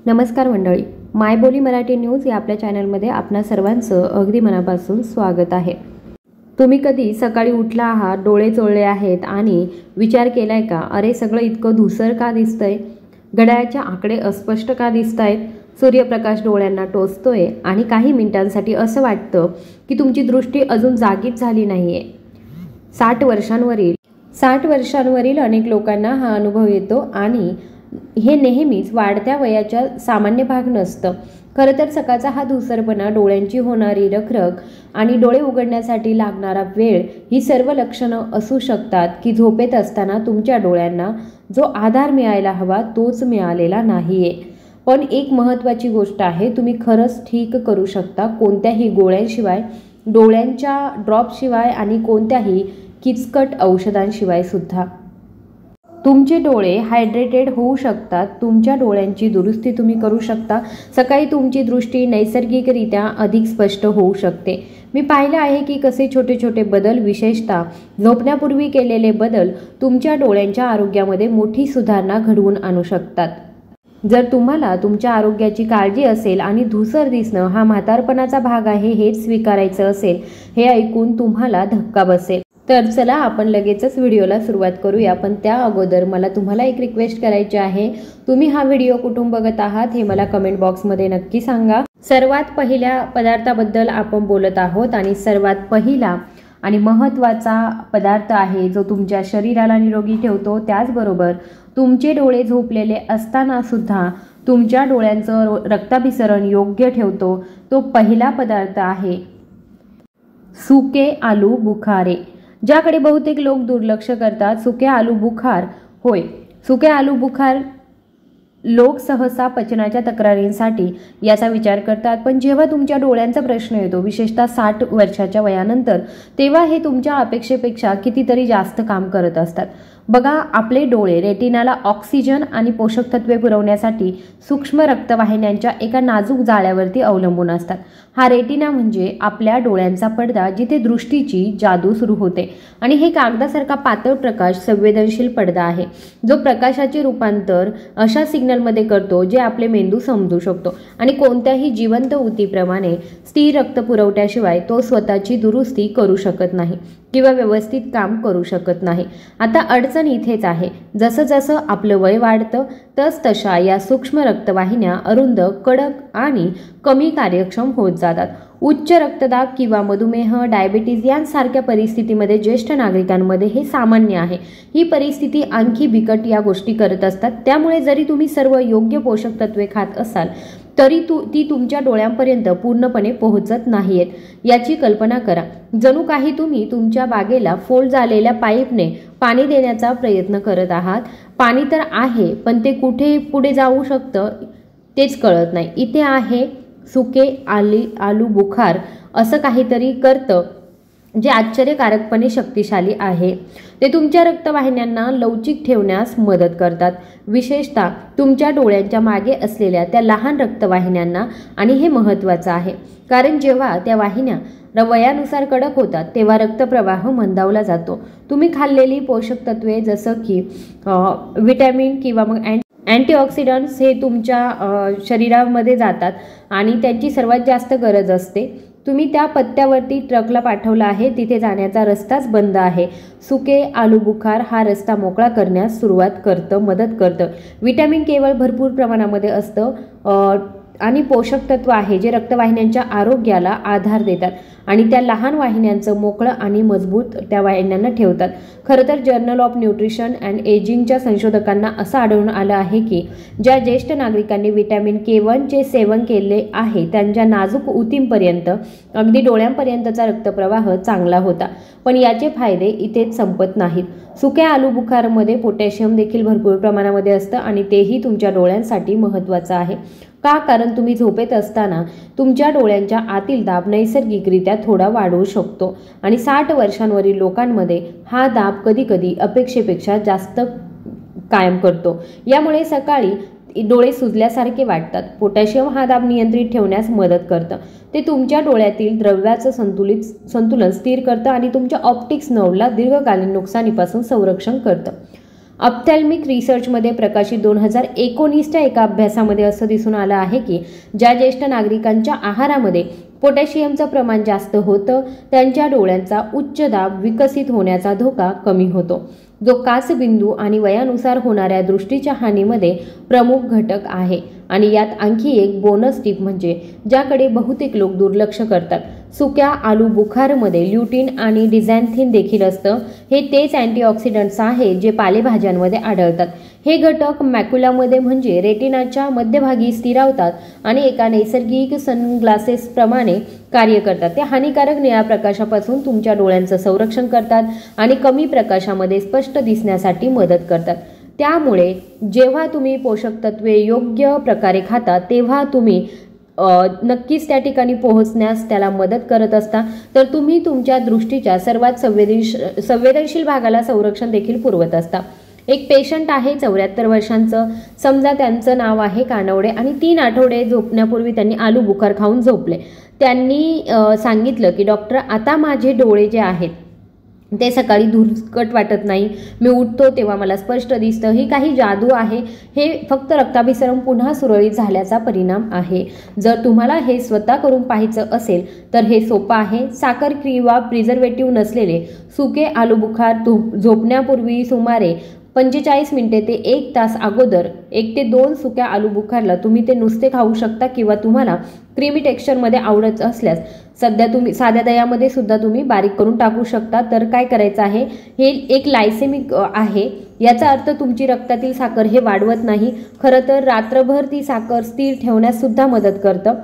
नमस्कार मंडळी, मायबोली मराठी न्यूज या आपल्या चॅनलमध्ये आपणा सर्वांचं अगदी मनापासून स्वागत आहे। तुम्ही कधी सकाळी उठला आहात, डोळे चोळले आहेत आणि विचार केलाय का, अरे सगळं इतकं धूसर का दिसतंय, घड्याळाचे आकडे अस्पष्ट का दिसतायत, सूर्यप्रकाश डोळ्यांना टोचतोय आणि काही मिनिटांसाठी असं वाटतं की तुमची दृष्टी अजून जागीच झाली नाहीये। 60 वर्षांवरील अनेक लोकांना हा अनुभव येतो आणि हे नेहमीच वाढत्या वयाच्या सामान्य भाग नसतं। खरं तर सकाळचा हा धूसरपणा, डोळ्यांची होणारी रखरख आणि डोळे उघडण्यासाठी लागणारा वेळ ही सर्व लक्षणं असू शकतात की झोपेत असताना तुमच्या डोळ्यांना जो आधार मिळायला हवा तोच मिळालेला नाहीये। पण एक महत्त्वाची गोष्ट आहे, तुम्ही खरंच ठीक करू शकता कोणत्याही गोळ्यांशिवाय, डोळ्यांच्या ड्रॉपशिवाय आणि कोणत्याही किचकट औषधांशिवाय सुद्धा। तुमचे डोळे हायड्रेटेड होऊ शकतात, तुमच्या डोळ्यांची दुरुस्ती तुम्ही करू शकता, सकाळी तुमची दृष्टी नैसर्गिकरित्या अधिक स्पष्ट होऊ शकते। मी पाहिलं आहे की कसे छोटे छोटे बदल, विशेषतः झोपण्यापूर्वी केलेले बदल तुमच्या डोळ्यांच्या आरोग्यामध्ये मोठी सुधारणा घडवून आणू शकतात। जर तुम्हाला तुमच्या आरोग्याची काळजी असेल आणि धूसर दिसणं हा म्हातारपणाचा भाग आहे हेच स्वीकारायचं असेल, हे ऐकून तुम्हाला धक्का बसेल। तर चला आपण लगेचच व्हिडिओला सुरुवात करूया। पण त्या अगोदर मला तुम्हाला एक रिक्वेस्ट करायची आहे, तुम्ही हा व्हिडिओ कुठून बघत आहात हे मला कमेंट बॉक्समध्ये नक्की सांगा। सर्वात पहिल्या पदार्थाबद्दल आपण बोलत आहोत आणि सर्वात पहिला आणि महत्त्वाचा पदार्थ आहे जो तुमच्या शरीराला निरोगी ठेवतो, त्याचबरोबर तुमचे डोळे झोपलेले असताना सुद्धा तुमच्या डोळ्यांचं रक्ताभिसरण योग्य ठेवतो, तो पहिला पदार्थ आहे सुके आलू बुखारे, ज्याकडे बहुतेक लोक दुर्लक्ष करतात। सुके आलू बुखार, होय, सुके आलू बुखार लोक सहसा पचनाच्या तक्रारींसाठी याचा विचार करतात, पण जेव्हा तुमच्या डोळ्यांचा प्रश्न येतो, विशेषतः 60 वर्षाच्या वयानंतर, तेव्हा हे तुमच्या अपेक्षेपेक्षा कितीतरी जास्त काम करत असतात। बघा, आपले डोळे रेटिनाला ऑक्सिजन आणि पोषक तत्वे पुरवण्यासाठी सूक्ष्म रक्तवाहिन्यांच्या एका नाजूक जाळ्यावरती अवलंबून असतात। हा रेटिना म्हणजे आपल्या डोळ्यांचा पडदा, जिथे दृष्टीची जादू सुरू होते आणि हे कागदासारखा पातळ प्रकाश संवेदनशील पडदा आहे, जो प्रकाशाचे रूपांतर अशा सिग्नलमध्ये करतो जे आपले मेंदू समजू शकतो आणि कोणत्याही जिवंत ऊतीप्रमाणे स्थिर रक्त पुरवठ्याशिवाय तो स्वतःची दुरुस्ती करू शकत नाही किंवा व्यवस्थित काम करू शकत नाही। आता अडचण इथेच आहे, जसं जसं आपलं वय वाढतं तसतशा या सूक्ष्म रक्तवाहिन्या अरुंद, कडक आणि कमी कार्यक्षम होत जातात। उच्च रक्तदाब किंवा मधुमेह, डायबिटीज यांसारख्या परिस्थितीमध्ये ज्येष्ठ नागरिकांमध्ये हे सामान्य आहे। ही परिस्थिती आणखी बिकट या गोष्टी करत असतात। त्यामुळे जरी तुम्ही सर्व योग्य पोषक तत्वे खात असाल तरी ती तुमच्या डोळ्यांपर्यंत पूर्णपणे पोहोचत नाहीयेत याची कल्पना करा। जणू काही तुम्ही तुमच्या बागेला फोल्ड झालेल्या पाईपने पाणी देण्याचा प्रयत्न करत आहात। पाणी तर आहे, पण ते कुठे पुढे जाऊ शकतं तेच कळत नाही। इथे आहे सुके आलू बुखार, असं काहीतरी करतं जे आश्चर्यकारकपणे शक्तिशाली आहे। ते तुमच्या रक्तवाहिन्यांना लवचिक ठेवण्यास मदत करतात, विशेषतः तुमच्या डोळ्यांच्या मागे असलेल्या त्या लहान रक्तवाहिन्यांना। आणि हे महत्त्वाचं आहे कारण जेव्हा त्या वाहिन्या वयानुसार कडक होतात तेव्हा रक्तप्रवाह मंदावला जातो। तुम्ही खाल्लेली पोषक तत्वे जसं की व्हिटॅमिन किंवा मग अँटीऑक्सिडंट्स हे तुमच्या शरीरामध्ये जातात आणि त्यांची सर्वात जास्त गरज असते। तुम्ही त्या पत्त्यावरती ट्रकला पाठवला आहे, तिथे जाण्याचा रस्ताच बंद आहे। सुके आलू बुखार हा रस्ता मोकळा करण्यास मदत करतं। व्हिटॅमिन केवळ भरपूर प्रमाणामध्ये असतं आणि पोषक तत्व आहे जे रक्तवाहिन्यांच्या आरोग्याला आधार देतात आणि त्या लहान वाहिन्यांचं मोकळं आणि मजबूत त्या वाहिन्यांना ठेवतात। खरं तर जर्नल ऑफ न्यूट्रिशन अँड एजिंगच्या संशोधकांना असं आढळून आलं आहे की ज्या ज्येष्ठ नागरिकांनी व्हिटॅमिन K1 चे सेवन केले आहे त्यांच्या नाजूक ऊतींपर्यंत, अगदी डोळ्यांपर्यंतचा रक्तप्रवाह चांगला होता। पण याचे फायदे इथेच संपत नाहीत। सुक्या आलू बुखारमध्ये पोटॅशियम देखील भरपूर प्रमाणामध्ये असतं आणि तेही तुमच्या डोळ्यांसाठी महत्त्वाचं आहे। का? कारण तुम्ही झोपेत असताना तुमच्या डोळ्यांच्या आतील दाब नैसर्गिकरित्या थोडा वाढू शकतो आणि 60 वर्षांवरील लोकांमध्ये हा दाब कधीकधी अपेक्षेपेक्षा जास्त कायम करतो। यामुळे सकाळी डोळे सुजल्यासारखे वाटतात। पोटॅशियम हा दाब नियंत्रित ठेवण्यास मदत करतं, ते तुमच्या डोळ्यातील द्रव्याचं संतुलन स्थिर करतं आणि तुमच्या ऑप्टिक्स नर्वला दीर्घकालीन नुकसानीपासून संरक्षण करतं। ऑप्थॅल्मिक रिसर्चमध्ये प्रकाशित 2019च्या एका अभ्यासामध्ये असं दिसून आलं आहे की ज्या ज्येष्ठ नागरिकांच्या आहारामध्ये पोटॅशियमचं प्रमाण जास्त होतं त्यांच्या डोळ्यांचा उच्च दाब विकसित होण्याचा धोका कमी होतो, जो काचबिंदू आणि वयानुसार होणाऱ्या दृष्टीच्या हानीमध्ये प्रमुख घटक आहे. आणि यात आणखी एक बोनस टिप म्हणजे ज्याकडे बहुतेक लोक दुर्लक्ष करतात, सुक्या आलू बुखारमध्ये ल्युटिन आणि डिझॅन्थिन देखील असतं. हे तेच अँटीऑक्सिडंट्स आहे जे पालेभाज्यांमध्ये आढळतात. हे घटक मॅक्युलामध्ये म्हणजे रेटिनाच्या मध्यभागी स्थिरावतात आणि एका नैसर्गिक सनग्लासेसप्रमाणे कार्य करतात. ते हानिकारक निळ्या प्रकाशापासून तुमच्या डोळ्यांचं संरक्षण करतात आणि कमी प्रकाशामध्ये स्पष्ट दिसण्यासाठी मदत करतात. त्यामुळे जेव्हा तुम्ही पोषक तत्वे योग्य प्रकारे खाता तेव्हा तुम्ही नक्कीच त्या ठिकाणी पोहोचण्यास त्याला मदत करत असता. तर तुम्ही तुमच्या दृष्टीच्या सर्वात संवेदनशील भागाला संरक्षण देखील पुरवत असता. एक पेशंट आहे 74 वर्षांचं, समजा त्यांचं नाव आहे कानवडे आणि 3 आठवडे झोपण्यापूर्वी त्यांनी आलू बुखार खाऊन झोपले. त्यांनी सांगितलं की डॉक्टर, आता माझे डोळे जे आहेत ते सकाळी धुरकट वाटत नाही, मी उठतो तेव्हा मला स्पष्ट दिसतं. ही काही जादू आहे, हे फक्त रक्ताभिसरण पुन्हा सुरळीत झाल्याचा परिणाम आहे. जर तुम्हाला हे स्वतः करून पाहायचं असेल तर हे सोपं आहे. साखर किंवा प्रिझर्वेटिव्ह नसलेले सुके आलू बुखार झोपण्यापूर्वी सुमारे 45 मिनिटे ते 1 तास अगोदर 1 ते 2 सुक्या आलू बुखारला तुम्ही ते नुसते खाऊ शकता किंवा तुम्हाला क्रीमी टेक्स्चरमध्ये आवडत असल्यास सध्या तुम्ही साध्या दह्यामध्ये सुद्धा तुम्ही बारीक करून टाकू शकता. तर काय करायचं आहे, हे एक लायसेमिक आहे, याचा अर्थ तुमची रक्तातील साखर हे वाढवत नाही, खरं तर रात्रभर ती साखर स्थिर ठेवण्यास सुद्धा मदत करतं.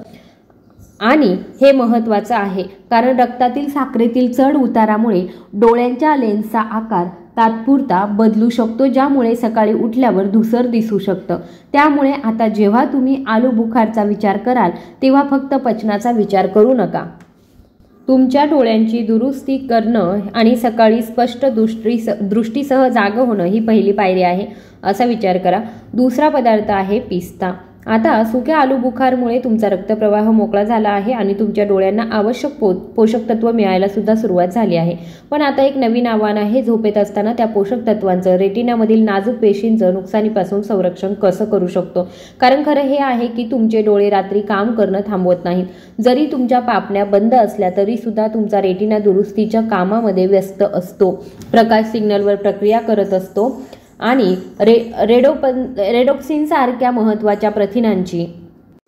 आणि हे महत्त्वाचं आहे कारण रक्तातील साखरेतील चढ उतारामुळे डोळ्यांच्या लेन्सचा आकार तात्पुरता बदलू शकतो, ज्यामुळे सकाळी उठल्यावर धूसर दिसू शकतं. त्यामुळे आता जेव्हा तुम्ही आलू बुखारचा विचार कराल तेव्हा फक्त पचनाचा विचार करू नका. तुमच्या डोळ्यांची दुरुस्ती करणं आणि सकाळी स्पष्ट दृष्टीसह जागं होणं ही पहिली पायरी आहे असा विचार करा. दुसरा पदार्थ आहे पिस्ता. आता सुक्या आलू बुखारमुळे तुमचा रक्तप्रवाह मोकळा झाला आहे आणि तुमच्या डोळ्यांना आवश्यक पोषक तत्व मिळायला सुद्धा सुरुवात झाली आहे. पण आता एक नवीन आव्हान आहे, झोपेत असताना त्या पोषक तत्वांचं रेटिनामधील नाजूक पेशींचं नुकसानीपासून संरक्षण कसं करू शकतो. कारण खरं हे आहे की तुमचे डोळे रात्री काम करणं थांबवत नाहीत. जरी तुमच्या पापण्या बंद असल्या तरी सुद्धा तुमचा रेटिना दुरुस्तीच्या कामामध्ये व्यस्त असतो, प्रकाश सिग्नलवर प्रक्रिया करत असतो आणि रेडोक्सिन सारख्या महत्त्वाच्या प्रथिनांची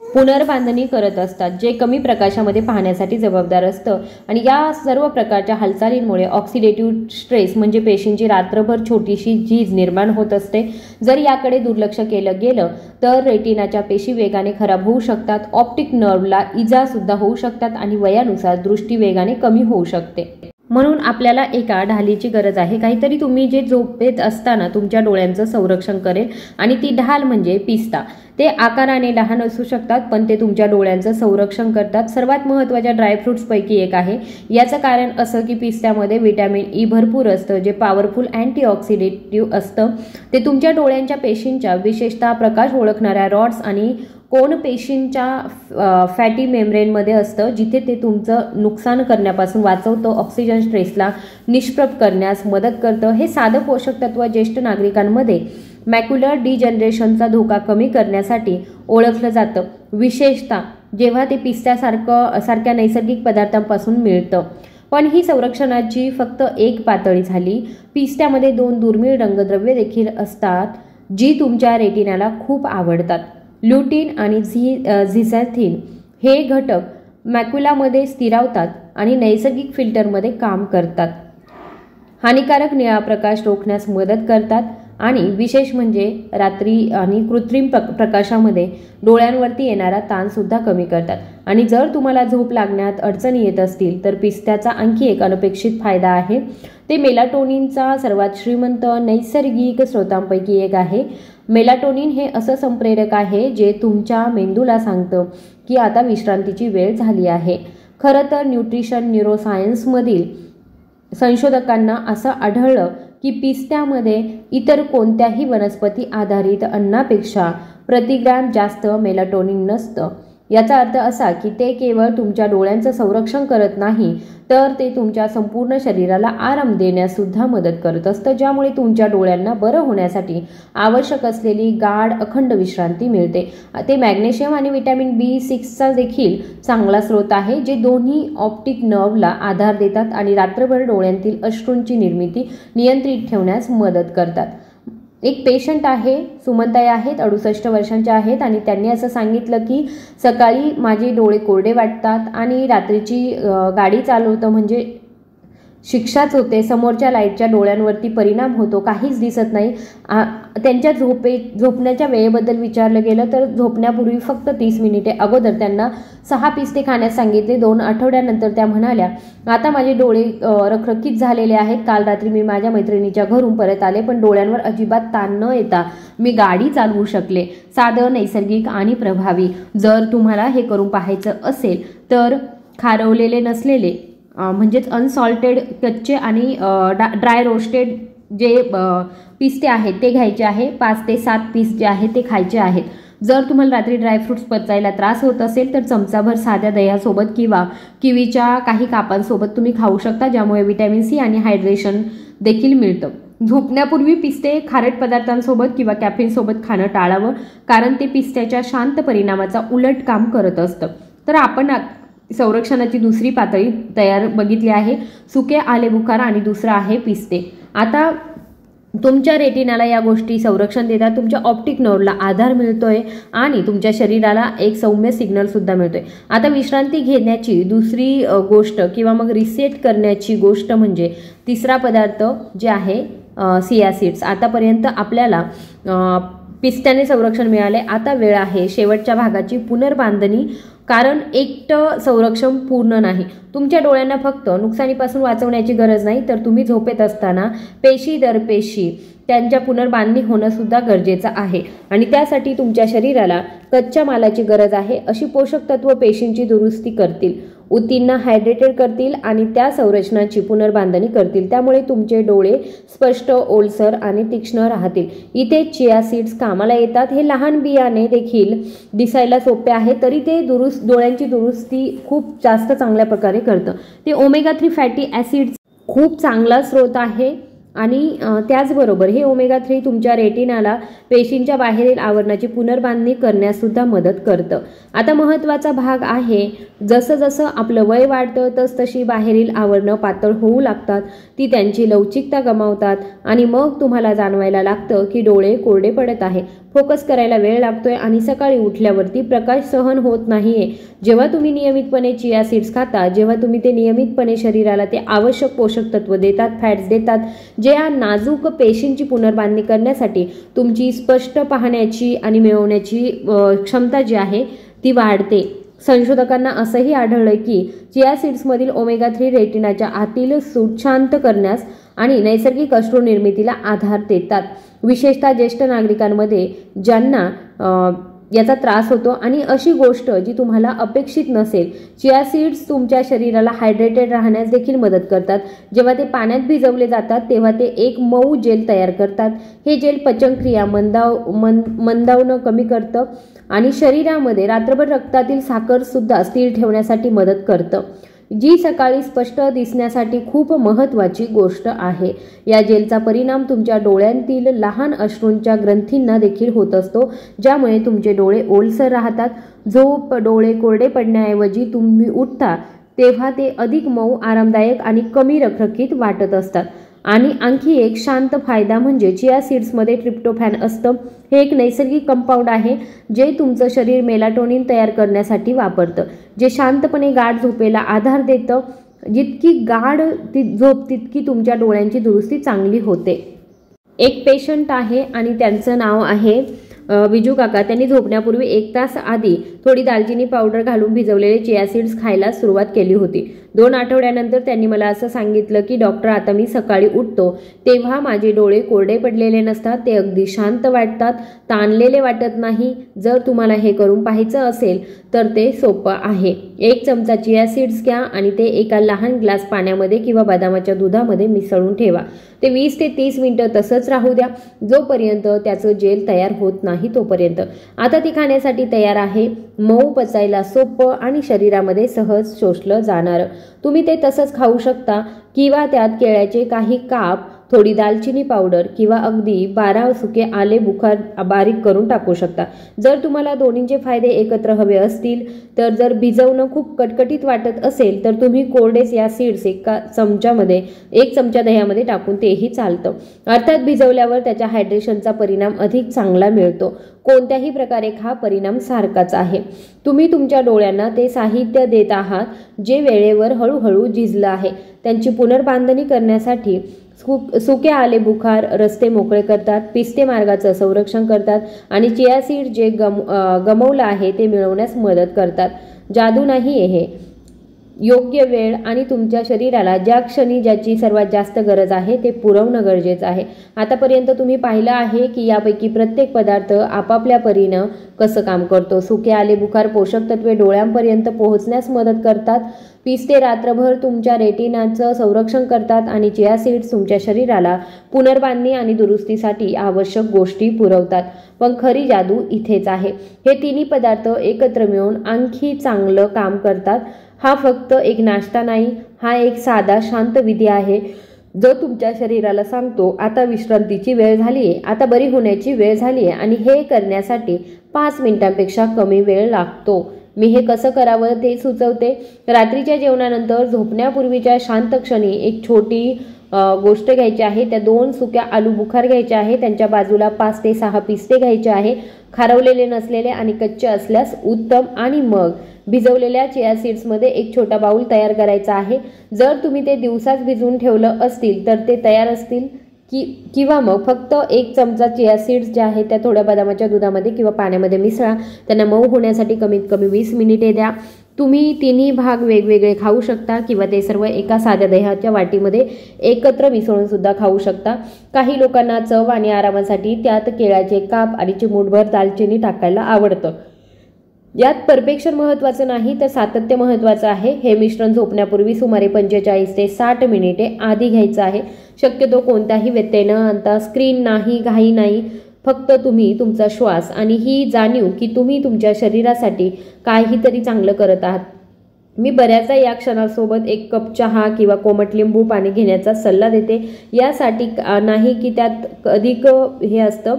पुनर्बांधणी करत असतात, जे कमी प्रकाशामध्ये पाहण्यासाठी जबाबदार असतं. आणि या सर्व प्रकारच्या हालचालींमुळे ऑक्सिडेटिव्ह स्ट्रेस म्हणजे पेशींची रात्रभर छोटीशी झीज निर्माण होत असते. जर याकडे दुर्लक्ष केलं गेलं तर रेटिनाच्या पेशी वेगाने खराब होऊ शकतात, ऑप्टिक नर्वला इजा सुद्धा होऊ शकतात आणि वयानुसार दृष्टी वेगाने कमी होऊ शकते. म्हणून आपल्याला एका ढालीची गरज आहे, काहीतरी तुम्ही जे झोपेत असताना तुमच्या डोळ्यांचं संरक्षण करेल. आणि ती ढाल म्हणजे पिस्ता. ते आकाराने लहान असू शकतात पण ते तुमच्या डोळ्यांचं संरक्षण करतात. सर्वात महत्त्वाच्या ड्रायफ्रुट्सपैकी एक आहे. याचं कारण असं की पिस्त्यामध्ये व्हिटॅमिन ई भरपूर असतं, जे पॉवरफुल अँटीऑक्सिडेटिव्ह असतं. ते तुमच्या डोळ्यांच्या पेशींच्या, विशेषतः प्रकाश ओळखणाऱ्या रॉड्स आणि कोण पेशींच्या फॅटी मेम्ब्रेनमध्ये असतं, जिथे ते तुमचं नुकसान करण्यापासून वाचवतं, ऑक्सिजन स्ट्रेसला निष्प्रभ करण्यास मदत करतं. हे साधं पोषक तत्व ज्येष्ठ नागरिकांमध्ये मॅक्युलर डिजनरेशनचा धोका कमी करण्यासाठी ओळखलं जातं, विशेषतः जेव्हा ते पिस्त्यासारख्या नैसर्गिक पदार्थांपासून मिळतं. पण ही संरक्षणाची फक्त एक पातळी झाली. पिस्त्यामध्ये 2 दुर्मिळ रंगद्रव्ये देखील असतात जी तुमच्या रेटिनाला खूप आवडतात. ल्युटिन आणि झिझॅन्थिन हे घटक मॅक्युलामध्ये स्थिरावतात आणि नैसर्गिक फिल्टरमध्ये काम करतात, हानिकारक निळा प्रकाश रोखण्यास मदत करतात आणि विशेष म्हणजे रात्री आणि कृत्रिम प्रकाशामध्ये डोळ्यांवरती येणारा ताणसुद्धा कमी करतात. आणि जर तुम्हाला झोप लागण्यात अडचणी येत असतील तर पिस्त्याचा आणखी एक अनपेक्षित फायदा आहे. ते मेलाटोनिनचा सर्वात श्रीमंत नैसर्गिक स्रोतांपैकी एक आहे. मेलाटोनिन हे असं संप्रेरक आहे जे तुमच्या मेंदूला सांगतं की आता विश्रांतीची वेळ झाली आहे. खरं तर न्यूट्रिशन न्यूरोसायन्समधील संशोधकांना असं आढळलं की पिस्त्यामध्ये इतर कोणत्याही वनस्पती आधारित अन्नापेक्षा प्रतिग्रॅम जास्त मेलाटोनिन नसतं. याचा अर्थ असा की ते केवळ तुमच्या डोळ्यांचं संरक्षण करत नाही, तर ते तुमच्या संपूर्ण शरीराला आराम देण्यास सुद्धा मदत करत असतं, ज्यामुळे तुमच्या डोळ्यांना बरं होण्यासाठी आवश्यक असलेली गाढ अखंड विश्रांती मिळते. ते मॅग्नेशियम आणि व्हिटॅमिन B6चा देखील चांगला स्रोत आहे, जे दोन्ही ऑप्टिक नर्वला आधार देतात आणि रात्रभर डोळ्यांतील अश्रूंची निर्मिती नियंत्रित ठेवण्यास मदत करतात. एक पेशंट आहे, सुमनताई आहेत, 68 वर्षांच्या आहेत आणि त्यांनी असं सांगितलं की सकाळी माझे डोळे कोरडे वाटतात आणि रात्रीची गाडी चालवतं म्हणजे शिक्षाच होते, समोरच्या लाईटच्या डोळ्यांवरती परिणाम होतो, काहीच दिसत नाही. त्यांच्या झोपण्याच्या वेळेबद्दल विचारलं गेलं तर झोपण्यापूर्वी फक्त 30 मिनिटे अगोदर त्यांना 6 पिस्ते खाण्यास सांगितले. 2 आठवड्यानंतर त्या म्हणाल्या, आता माझे डोळे रखरखीत झालेले आहेत. काल रात्री मी माझ्या मैत्रिणीच्या घरून परत आले, पण डोळ्यांवर अजिबात ताण न येता मी गाडी चालवू शकले. साधं, नैसर्गिक आणि प्रभावी. जर तुम्हाला हे करून पाहायचं असेल तर खारवलेले नसलेले म्हणजेच अनसॉल्टेड कच्चे आणि ड्राय रोस्टेड जे पिस्ते आहेत ते घ्यायचे आहे. 5 ते 7 पीस जे आहेत ते खायचे आहेत. जर तुम्हाला रात्री ड्रायफ्रुट्स पचायला त्रास होत असेल तर चमचाभर साध्या दह्यासोबत किंवा किवीच्या काही कापांसोबत तुम्ही खाऊ शकता, ज्यामुळे व्हिटॅमिन C आणि हायड्रेशन देखील मिळतं. झोपण्यापूर्वी पिस्ते खारट पदार्थांसोबत किंवा कॅफीनसोबत खाणं टाळावं, कारण ते पिस्त्याच्या शांत परिणामाचा उलट काम करत असतं. तर आपण संरक्षणाची दुसरी पातळी तयार बघितली आहे, सुके आलेबुखारा आणि दुसरा आहे पिस्ते. आता तुमच्या रेटिनाला या गोष्टी संरक्षण देतात, तुमच्या ऑप्टिक नर्वला आधार मिळतोय आणि तुमच्या शरीराला एक सौम्य सिग्नल सुद्धा मिळतोय. आता विश्रांती घेण्याची दुसरी गोष्ट किंवा मग रिसेट करण्याची गोष्ट म्हणजे तिसरा पदार्थ जे आहे चिया सीड्स. आतापर्यंत आपल्याला पिस्त्याने संरक्षण मिळाले, आता वेळ आहे शेवटच्या भागाची पुनर्बांधणी, कारण एकटं संरक्षण पूर्ण नाही. तुमच्या डोळ्यांना फक्त नुकसानीपासून वाचवण्याची गरज नाही, तर तुम्ही झोपेत असताना पेशी दर पेशी त्यांच्या पुनर्बांधणी होणं सुद्धा गरजेचं आहे आणि त्यासाठी तुमच्या शरीराला कच्च्या मालाची गरज आहे. अशी पोषक तत्व पेशींची दुरुस्ती करतील, ऊतींना हायड्रेटेड करतील आणि त्या संरचनांची पुनर्बांधणी करतील, त्यामुळे तुमचे डोळे स्पष्ट, ओलसर आणि तीक्ष्ण राहतील. इथे चिया सीड्स कामाला येतात. हे लहान बियाणे देखील दिसायला सोपे आहे, तरी ते डोळ्यांची दुरुस्ती खूप जास्त चांगल्या प्रकारे करतं. ते ओमेगा 3 फॅटी ॲसिड्स खूप चांगला स्रोत आहे आणि त्याचबरोबर हे ओमेगा 3 तुमच्या रेटिनाला पेशींच्या बाहेरील आवरणाची पुनर्बांधणी करण्यास सुद्धा मदत करतं. आता महत्त्वाचा भाग आहे, जसं जसं आपलं वय वाढतं तसतशी बाहेरील आवरणं पातळ होऊ लागतात, ती त्यांची लवचिकता गमावतात आणि मग तुम्हाला जाणवायला लागतं की डोळे कोरडे पडत आहे, फोकस करायला वेळ लागतोय आणि सकाळी उठल्यावरती प्रकाश सहन होत नाहीये. जेव्हा तुम्ही नियमितपणे चिया सीड्स खाता, जेव्हा तुम्ही ते नियमितपणे शरीराला ते आवश्यक पोषक तत्व देतात, फॅट्स देतात, जे या नाजूक पेशींची पुनर्बांधणी करण्यासाठी तुमची स्पष्ट पाहण्याची आणि मिळवण्याची क्षमता जी आहे ती वाढते. संशोधकांना असंही आढळलं की चिया सीड्समधील ओमेगा 3 रेटिनाच्या आतील सूट शांत करण्यास आणि नैसर्गिक अश्रू निर्मितीला आधार देतात, विशेषतः ज्येष्ठ नागरिकांमध्ये ज्यांना याचा त्रास होतो. आणि अशी गोष्ट जी तुम्हाला अपेक्षित नसेल, चिया सीड्स तुमच्या शरीराला हायड्रेटेड राहण्यास देखील मदत करतात. जेव्हा ते पाण्यात भिजवले जातात तेव्हा ते एक मऊ जेल तयार करतात. हे जेल पचनक्रिया मंदावणं कमी करतं आणि शरीरामध्ये रात्रभर रक्तातील साखर सुद्धा स्थिर ठेवण्यासाठी मदत करतं, जी सकाळी स्पष्ट दिसण्यासाठी खूप महत्त्वाची गोष्ट आहे. या जेलचा परिणाम तुमच्या डोळ्यांतील लहान अश्रूंच्या ग्रंथींना देखील होत असतो, ज्यामुळे तुमचे डोळे ओलसर राहतात. झोप डोळे कोरडे पडण्याऐवजी तुम्ही उठता तेव्हा ते अधिक मऊ, आरामदायक आणि कमी रखरखीत वाटत असतात. आणि आणखी एक शांत फायदा म्हणजे चिया सीड्समध्ये ट्रिप्टोफॅन असतं. हे एक नैसर्गिक कंपाऊंड आहे जे तुमचं शरीर मेलाटोनिन तयार करण्यासाठी वापरतं, जे शांतपणे गाढ झोपेला आधार देतं. जितकी गाढ ती झोप तितकी तुमच्या डोळ्यांची दुरुस्ती चांगली होते. एक पेशंट आहे आणि त्यांचं नाव आहे विजू काका. त्यांनी झोपण्यापूर्वी 1 तास आधी थोडी दालचिनी पावडर घालून भिजवलेले चिया सीड्स खायला सुरुवात केली होती. 2 आठवड्यानंतर त्यांनी मला असं सांगितलं की डॉक्टर, आता मी सकाळी उठतो तेव्हा माझे डोळे कोरडे पडलेले नसतात, ते अगदी शांत वाटतात, ताणलेले वाटत नाही. जर तुम्हाला हे करून पाहायचं असेल तर ते सोपं आहे. 1 चमचा चिया सीड्स घ्या आणि ते एका लहान ग्लास पाण्यामध्ये किंवा बदामाच्या दुधामध्ये मिसळून ठेवा. ते 20 ते 30 मिनिटं तसंच राहू द्या, जोपर्यंत त्याचं जेल तयार होत नाही तोपर्यंत. आता ती खाण्यासाठी तयार आहे. मऊ, पचायला सोपं आणि शरीरामध्ये सहज शोषलं जाणारं. तुम्ही ते तसंच खाऊ शकता किंवा त्यात केळ्याचे काही काप, थोडी दालचिनी पावडर किंवा अगदी 12 सुके आले बुखार बारीक करून टाकू शकता. जर तुम्हाला दोन्हींचे फायदे एकत्र हवे असतील तर जर भिजवणं खूप कटकटीत वाटत असेल तर तुम्ही कोरडेच या सीड्स एक चमचा दह्यामध्ये टाकून तेही चालतं. अर्थात भिजवल्यावर त्याच्या हायड्रेशनचा परिणाम अधिक चांगला मिळतो. कोणत्याही प्रकारे हा परिणाम सारखाच आहे. तुम्ही तुमच्या डोळ्यांना ते साहित्य देत आहात जे वेळेवर हळूहळू झिजलं आहे. त्यांची पुनर्बांधणी करण्यासाठी सुके आले बुखार रस्ते मोकळे करतात, पिस्ते मार्गाचं संरक्षण करतात आणि चिया सीड जे गमावलं आहे ते मिळवण्यास मदत करतात. जादू नाही हे. योग्य वेळ आणि तुमच्या शरीराला ज्या क्षणी ज्याची सर्वात जास्त गरज आहे ते पुरवणं गरजेचं आहे. आतापर्यंत तुम्ही पाहिलं आहे की यापैकी प्रत्येक पदार्थ आपापल्या परीनं कसं काम करतो. सुके आले बुखार पोषक तत्वे डोळ्यांपर्यंत पोहोचण्यास मदत करतात, पिस्ते रात्रभर तुमच्या रेटिनाचं संरक्षण करतात आणि चिया सीड्स तुमच्या शरीराला पुनर्बांधणी आणि दुरुस्तीसाठी आवश्यक गोष्टी पुरवतात. पण खरी जादू इथेच आहे. हे तिन्ही पदार्थ एकत्र मिळून आणखी चांगलं काम करतात. हा फक्त एक नाश्ता नाही, हा एक साधा शांत विधी आहे जो तुमच्या शरीराला सांगतो आता विश्रांतीची वेळ झाली आहे, आता बरी होण्याची वेळ झाली आहे आणि हे करण्यासाठी 5 मिनिटांपेक्षा कमी वेळ लागतो. मी हे कसं करावं ते सुचवते. रात्रीच्या जेवणानंतर झोपण्यापूर्वीच्या शांत क्षणी एक छोटी गोष्ट घ्यायची आहे. त्या 2 सुक्या आलू बुखार घ्यायचे आहे. त्यांच्या बाजूला 5 ते 6 पिस्ते घ्यायचे आहे. खारवलेले नसलेले आणि कच्चे असल्यास उत्तम. आणि मग भिजवलेल्या चिया सीड्समध्ये एक छोटा बाउल तयार करायचा आहे. जर तुम्ही ते दिवसाच भिजवून ठेवलं असतील तर ते तयार असतील किंवा मग फक्त 1 चमचा चिया सीड्स जे आहे त्या थोड्या बदामाच्या दुधामध्ये किंवा पाण्यामध्ये मिसळा. त्यांना मऊ होण्यासाठी कमीत कमी 20 मिनिटे द्या. तुम्ही तिन्ही भाग वेगवेगळे खाऊ शकता किंवा ते सर्व एका साध्या दह्याच्या वाटीमध्ये एकत्र मिसळून सुद्धा खाऊ शकता. काही लोकांना चव आणि आरामासाठी त्यात केळ्याचे काप आणि चिमूटभर दालचिनी टाकायला आवडतं. यात परफेक्शन महत्त्वाचं नाही तर सातत्य महत्त्वाचं आहे. हे मिश्रण झोपण्यापूर्वी सुमारे 45 ते 60 मिनिटे आधी घ्यायचं आहे. शक्यतो कोणताही व्यत्यय न आणता, स्क्रीन नाही, घाई नाही, फक्त तुम्ही तुमचा श्वास आणि ही जाणीव की तुम्ही तुमच्या शरीरासाठी काहीतरी चांगलं करत आहात. मी बऱ्याचदा या क्षणासोबत 1 कप चहा किंवा कोमट लिंबू पाणी घेण्याचा सल्ला देते. यासाठी नाही की त्यात अधिक हे असतं,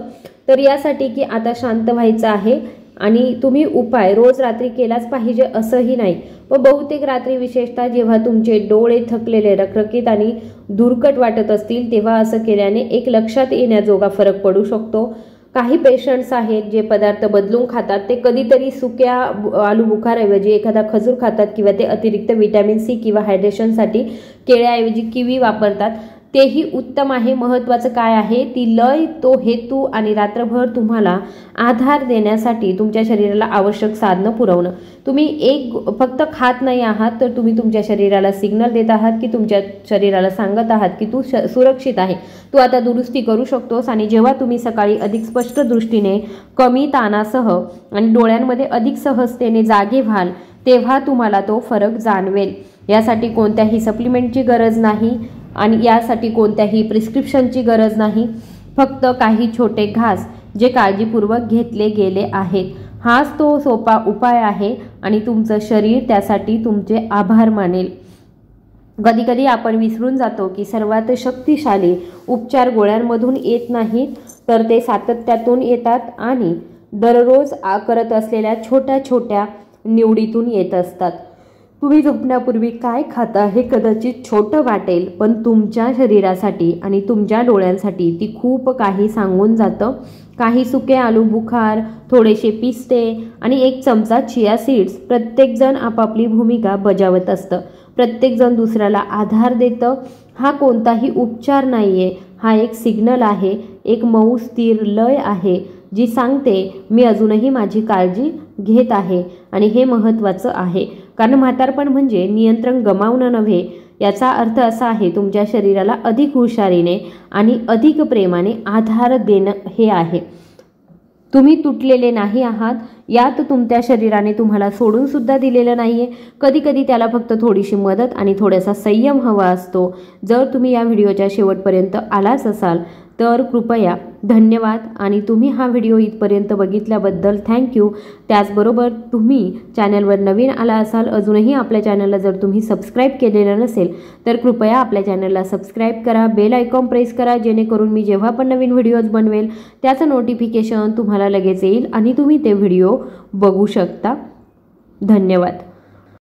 तर यासाठी की आता शांत व्हायचं आहे आणि तुम्ही उपाय रोज रात्री केलाच पाहिजे असंही नाही. पण बहुतेक रात्री विशेषतः जेव्हा तुमचे डोळे थकलेले, रखरखीत आणि धुरकट वाटत असतील तेव्हा असं केल्याने एक लक्षात येण्याजोगा फरक पडू शकतो. काही पेशंट्स आहेत जे पदार्थ बदलून खातात. ते कधीतरी सुक्या आलू बुखारऐवजी एखादा खजूर खातात किंवा ते अतिरिक्त व्हिटॅमिन सी किंवा हायड्रेशनसाठी केळ्याऐवजी किवी वापरतात. तेही उत्तम आहे. महत्त्वाचं काय आहे ती लय, तो हेतू आणि रात्रभर तुम्हाला आधार देण्यासाठी तुमच्या शरीराला आवश्यक साधनं पुरवणं. तुम्ही फक्त खात नाही आहात तर तुम्ही तुमच्या शरीराला सिग्नल देत आहात की तुमच्या शरीराला सांगत आहात की तू सुरक्षित आहे, तू आता दुरुस्ती करू शकतोस. आणि जेव्हा तुम्ही सकाळी अधिक स्पष्ट दृष्टीने, कमी ताणासह आणि डोळ्यांमध्ये अधिक सहजतेने जागे व्हाल तेव्हा तुम्हाला तो फरक जाणवेल. यासाठी कोणत्याही सप्लिमेंटची गरज नाही आणि यासाठी कोणत्याही प्रिस्क्रिप्शनची गरज नाही. फक्त काही छोटे घास जे काळजीपूर्वक घेतले गेले आहेत. हाच तो सोपा उपाय आहे आणि तुमचं शरीर त्यासाठी तुमचे आभार मानेल. कधीकधी आपण विसरून जातो की सर्वात शक्तिशाली उपचार गोळ्यांमधून येत नाहीत तर ते सातत्यातून येतात आणि दररोज करत असलेल्या छोट्या छोट्या निवडीतून येत असतात. तुम्ही झोपण्यापूर्वी काय खाता हे कदाचित छोटं वाटेल पण तुमच्या शरीरासाठी आणि तुमच्या डोळ्यांसाठी ती खूप काही सांगून जातं. काही सुके आलू बुखार, थोडेसे पिस्ते आणि 1 चमचा चिया सीड्स. प्रत्येकजण आपापली भूमिका बजावत असतं. प्रत्येकजण दुसऱ्याला आधार देतं. हा कोणताही उपचार नाहीये, हा एक सिग्नल आहे, एक मऊ स्थिर लय आहे जी सांगते मी अजूनही माझी काळजी घेत आहे. आणि हे महत्त्वाचं आहे कारण म्हातारपण म्हणजे नियंत्रण गमावणं नव्हे. याचा अर्थ असा आहे तुमच्या शरीराला अधिक हुशारीने आणि अधिक प्रेमाने आधार देणं हे आहे. तुम्ही तुटलेले नाही आहात. यात तुमच्या शरीराने तुम्हाला सोडून सुद्धा दिलेलं नाहीये. कधी कधी त्याला फक्त थोडीशी मदत आणि थोडासा संयम हवा असतो. जर तुम्ही या व्हिडिओच्या शेवटपर्यंत आलाच असाल तर कृपया धन्यवाद. आणि तुम्ही हा व्हिडिओ इथपर्यंत बघितल्याबद्दल थँक्यू. त्याचबरोबर तुम्ही चॅनलवर नवीन आला असाल, अजूनही आपल्या चॅनलला जर तुम्ही सबस्क्राईब केलेलं नसेल तर कृपया आपल्या चॅनलला सबस्क्राईब करा, बेल आयकॉन प्रेस करा, जेणेकरून मी जेव्हा पण नवीन व्हिडिओज बनवेल त्याचं नोटिफिकेशन तुम्हाला लगेच येईल आणि तुम्ही ते व्हिडिओ बघू शकता. धन्यवाद.